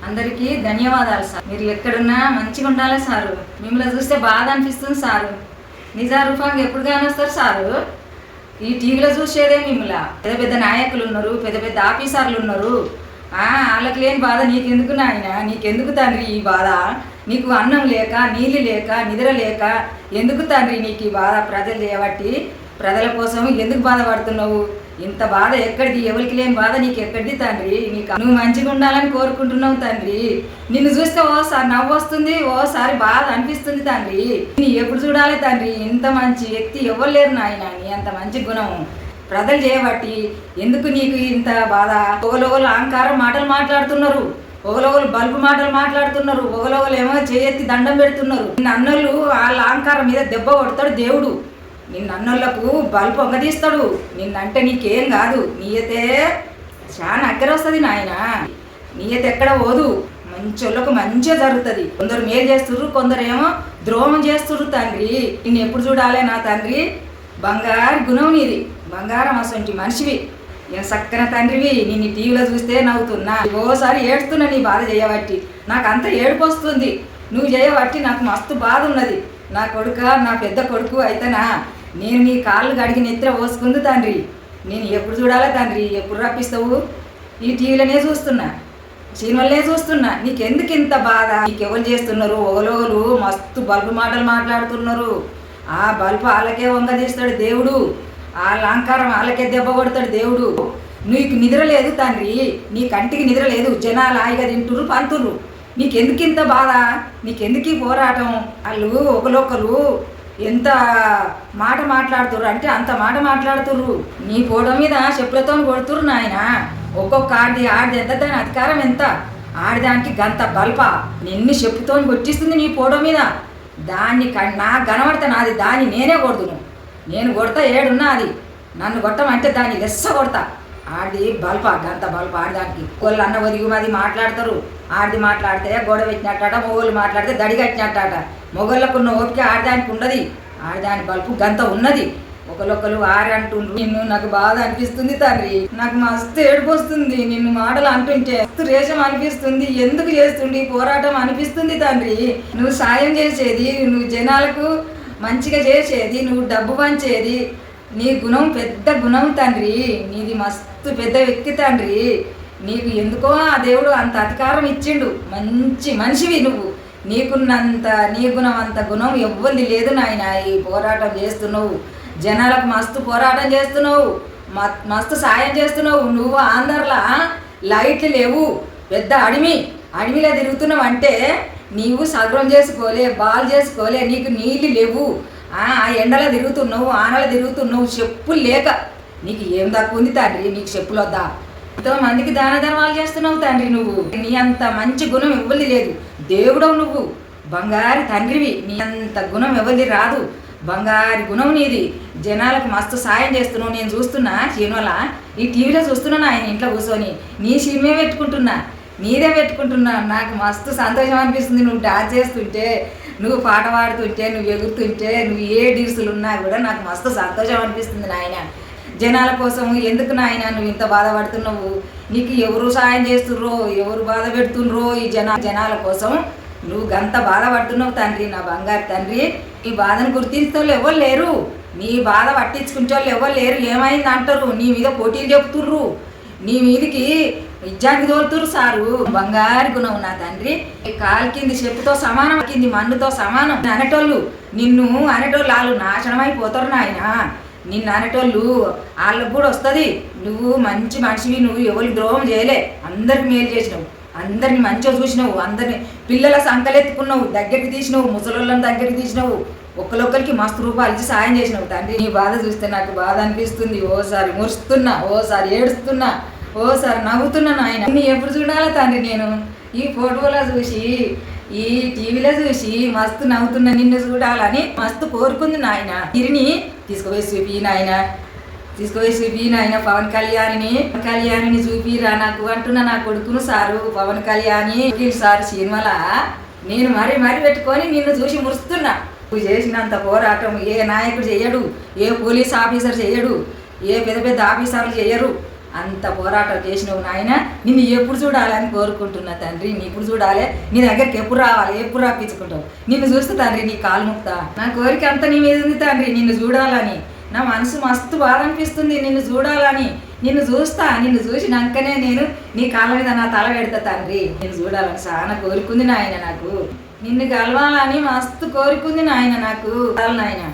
అందరికీ ధన్యవాదాలు సార్. మీరు ఎక్కడున్నా మంచిగా ఉండాలి సారు. మిమ్మల్ని చూస్తే బాధ అనిపిస్తుంది సారు. నిజారూపంగా ఎప్పుడు కానొస్తారు సారు. ఈ టీవీలో చూసేదే మిమ్మల్ని. పెద్ద పెద్ద నాయకులు ఉన్నారు, పెద్ద పెద్ద ఆఫీసర్లు ఉన్నారు. వాళ్ళకి లేని బాధ నీకెందుకు నాయన? నీకెందుకు తండ్రి ఈ బాధ? నీకు అన్నం లేక, నీళ్ళు లేక, నిద్ర లేక ఎందుకు తండ్రి నీకు ఈ బాధ? ప్రజలు చేయబట్టి ప్రజల కోసం ఎందుకు బాధపడుతున్నావు? ఇంత బాధ ఎక్కడిది? ఎవరికి లేని బాధ నీకు ఎక్కడిది తండ్రి? నువ్వు మంచిగా ఉండాలని కోరుకుంటున్నావు తండ్రి. నిన్ను చూస్తే ఓసారి నవ్వు వస్తుంది, ఓసారి బాధ అనిపిస్తుంది తండ్రి. నీ ఎప్పుడు చూడాలి తండ్రి? ఇంత మంచి వ్యక్తి ఎవరు లేరు నాయన. నీ అంత మంచి గుణం ప్రజలు చేయబట్టి ఎందుకు నీకు ఇంత బాధ? ఒకలోగలు అహంకారం మాటలు మాట్లాడుతున్నారు, ఒకలోగలు బల్బు మాటలు మాట్లాడుతున్నారు, ఒకలోగలు ఏమో చేయెత్తి దండం పెడుతున్నారు. నిన్న అన్నోళ్ళు వాళ్ళ అహంకారం మీద దెబ్బ కొడతాడు దేవుడు. నిన్న అన్నోళ్ళకు బల్బు ఒంగదీస్తాడు. నిన్నంటే నీకేం కాదు. నీయతే చాలా అక్కర వస్తుంది నాయన. నీయత ఎక్కడ పోదు. మంచోళ్ళకు మంచిగా జరుగుతుంది. కొందరు మేలు చేస్తుర్రు, కొందరు ఏమో ద్రోహం చేస్తుర్రు తండ్రి. నిన్ను ఎప్పుడు చూడాలి నా తండ్రి? బంగారు గుణం నీది, బంగారం అసంటి మనిషివి, చక్కన తండ్రివి. నిన్ను టీవీలో చూస్తే నవ్వుతున్నా, ఓసారి ఏడుస్తున్నా నీ బాధ చేయబట్టి. నాకు అంత ఏడుపు వస్తుంది నువ్వు చేయబట్టి. నాకు మస్తు బాధ ఉన్నది. నా కొడుక, నా పెద్ద కొడుకు అయితేనా నేను నీ కాళ్ళు గడిగి నెత్తిన పోసుకుంది తండ్రి. నేను ఎప్పుడు చూడాలా తండ్రి? ఎప్పుడు రప్పిస్తావు? ఈ టీవీలోనే చూస్తున్నా, సినిమాలనే చూస్తున్నా. నీకెందుకు ఇంత బాధ? నీకెవరు చేస్తున్నారు? ఓలోలు మస్తు బల్బు మాటలు మాట్లాడుతున్నారు. ఆ బల్బు వాళ్ళకే వంగదీస్తాడు దేవుడు. వాళ్ళ అహంకారం వాళ్ళకే దెబ్బ కొడతాడు దేవుడు. నీకు నిద్ర లేదు తండ్రి, నీ కంటికి నిద్ర లేదు. జనాలు హాయిగా తింటుర్రు, పంతుర్రు. నీకెందుకు ఇంత బాధ? నీకెందుకు ఈ పోరాటం? వాళ్ళు ఒకరొకరు ఎంత మాట మాట్లాడుతుర్రు అంటే అంత మాట మాట్లాడుతుర్రు. నీ ఫోటో మీద చెప్పులతో కొడుతుర్రు నాయన. ఒక్కొక్క ఆడిది ఎంత, దాని అధికారం ఎంత? ఆడిదానికి గంత బల్ప నిన్ను చెప్పుతో కొట్టిస్తుంది నీ ఫోటో మీద. దాన్ని నాకు కనబడతా నాది, దాన్ని నేనే కొడుతును. నేను కొడతా ఏడున్నా అది. నన్ను కొట్టమంటే దాన్ని లెస్స కొడతా. ఆడిది బల్ప, గంత బల్ప ఆడదానికి. వాళ్ళు అన్న ఒదిగి మాది మాట్లాడతారు. ఆడిది మాట్లాడితే గొడవ పెట్టినట్ట, మొగోళ్ళు మాట్లాడితే దడి కట్టినట్ట. మొగోళ్ళకున్న ఓపిక ఆడదానికి ఉండదు. ఆడదాని బల్పు గంత ఉన్నది. ఒకరొకరు అంటుండ్రు. నిన్ను నాకు బాధ అనిపిస్తుంది తండ్రి. నాకు మస్తు ఏడుపు వస్తుంది నిన్ను మాటలు అంటుంటే. మస్తు రేషం అనిపిస్తుంది. ఎందుకు చేస్తుండి పోరాటం అనిపిస్తుంది తండ్రి. నువ్వు సాయం చేసేది, నువ్వు జనాలకు మంచిగా చేసేది, నువ్వు డబ్బు పంచేది, నీ గుణం పెద్ద గుణం తండ్రి. నీది మస్తు పెద్ద వ్యక్తి తండ్రి. నీకు ఎందుకో ఆ దేవుడు అంత అధికారం ఇచ్చిండు. మంచి మనిషివి నువ్వు. నీకున్నంత నీ గుణం అంత గుణం ఎవ్వరిది లేదు నాయన. ఈ పోరాటం చేస్తున్నావు, జనాలకు మస్తు పోరాటం చేస్తున్నావు, మస్తు సాయం చేస్తున్నావు. నువ్వు ఆంధ్రలా లైట్లు లేవు, పెద్ద అడవిలో తిరుగుతున్నావు అంటే నీవు సగరం చేసుకోలే, బాల్ చేసుకోలే, నీకు నీళ్ళు లేవు. ఆ ఎండలో తిరుగుతున్నావు, ఆనలో తిరుగుతున్నావు, చెప్పులు లేక. నీకు ఏం తక్కువ ఉంది తండ్రి? నీకు చెప్పులు వద్దా? ఎంతో మందికి దాన ధర్మాలు చేస్తున్నావు తండ్రి. నువ్వు నీ అంత మంచి గుణం ఇవ్వది లేదు. దేవుడవు నువ్వు, బంగారు తండ్రివి. నీ అంత గుణం ఎవరిది రాదు. బంగారు గుణం నీది. జనాలకు మస్తు సాయం చేస్తున్నావు. నేను చూస్తున్నా సినిమాల, ఈ టీవీలో చూస్తున్నాను ఆయన ఇంట్లో కూర్చొని. నీ సినిమా పెట్టుకుంటున్నా, నీదే పెట్టుకుంటున్నా. నాకు మస్తు సంతోషం అనిపిస్తుంది. నువ్వు డాన్స్ చేస్తుంటే, నువ్వు పాట పాడుతుంటే, నువ్వు ఎగురుతుంటే, నువ్వు ఏ డీర్సులు ఉన్నా కూడా నాకు మస్తు సంతోషం అనిపిస్తుంది నాయన. జనాల కోసం ఎందుకు నాయన నువ్వు ఇంత బాధపడుతున్నావు? నీకు ఎవరు సాయం చేస్తుర్రో, ఎవరు బాధ పెడుతుండ్రో ఈ జనాల కోసం నువ్వు గంత బాధపడుతున్నావు తండ్రి. నా బంగారు తండ్రి, నీ బాధను గుర్తించే వాళ్ళు ఎవరు లేరు. నీ బాధ పట్టించుకునే వాళ్ళు ఎవరు లేరు. ఏమైంది అంటారు, నీ మీద పోటీలు చెప్తుర్రు, నీ మీదికి ఇజ్జానికి తోలుతురు సారు. బంగారు గుణం నా తండ్రి. కాలు కింది చెప్పుతో సమానం, కింది మన్నుతో సమానం. అనేటోళ్ళు నిన్ను అనేటోళ్ళు వాళ్ళు నాశనం అయిపోతారు నాయన. నిన్ను అనేటోళ్ళు వాళ్ళకు కూడా వస్తుంది. నువ్వు మంచి మనిషివి. నువ్వు ఎవరికి ద్రోహం చేయలే, అందరికి మేలు చేసినావు, అందరిని మంచిగా చూసినావు, అందరిని పిల్లల సంకలెత్తుకున్నావు, దగ్గరికి తీసినావు, ముసలోళ్ళని దగ్గరికి తీసినావు, ఒక్కరొక్కరికి మస్తు రూపాయలు ఇచ్చి సాయం చేసినావు తండ్రి. నీ బాధ చూస్తే నాకు బాధ అనిపిస్తుంది. ఓసారి మురుస్తున్నా, ఓసారి ఏడుస్తున్నా, ఓసారి నవ్వుతున్నా నాయన. నీ ఎప్పుడు చూడాలా తండ్రి? నేను ఈ ఫోటోలో చూసి, ఈ టీవీలో చూసి మస్తు నవ్వుతున్నా. నిన్ను చూడాలని మస్తు కోరుకుంది నాయన. తిరిని తీసుకుపోయి చూపి నాయన, తీసుకుపోయి చూపి నాయన. పవన్ కళ్యాణిని చూపిరా నాకు అంటున్నా. నా కొడుకును సారు పవన్ కళ్యాణి సార్ సినిమాల నేను మరీ పెట్టుకొని నిన్ను చూసి మురుస్తున్నా. నువ్వు చేసినంత పోరాటం ఏ నాయకుడు చెయ్యడు, ఏ పోలీస్ ఆఫీసర్ చెయ్యడు, ఏ పెద్ద పెద్ద ఆఫీసర్లు చెయ్యరు. అంత పోరాటం చేసినావు నాయన. నిన్ను ఎప్పుడు చూడాలని కోరుకుంటున్నా తండ్రి. నీ ఇప్పుడు చూడాలి, నీ దగ్గరికి ఎప్పుడు రావాలి, ఎప్పుడు రాపించుకుంటావు. నిన్ను చూస్తే తండ్రి నీ కాలు ముక్తా. నా కోరిక అంతా నీ మీద ఉంది తండ్రి, నిన్ను చూడాలని. నా మనసు మస్తు బాధ అనిపిస్తుంది నిన్ను చూడాలని. నిన్ను చూస్తా, నిన్ను చూసినాకనే నేను నీ కాళ్ళ మీద నా తల పెడతా తండ్రి. నిన్ను చూడాలని చాలా కోరుకుంది నాయన నాకు. నిన్ను కలవాలని మస్తు కోరుకుంది నాయన నాకు నాయన.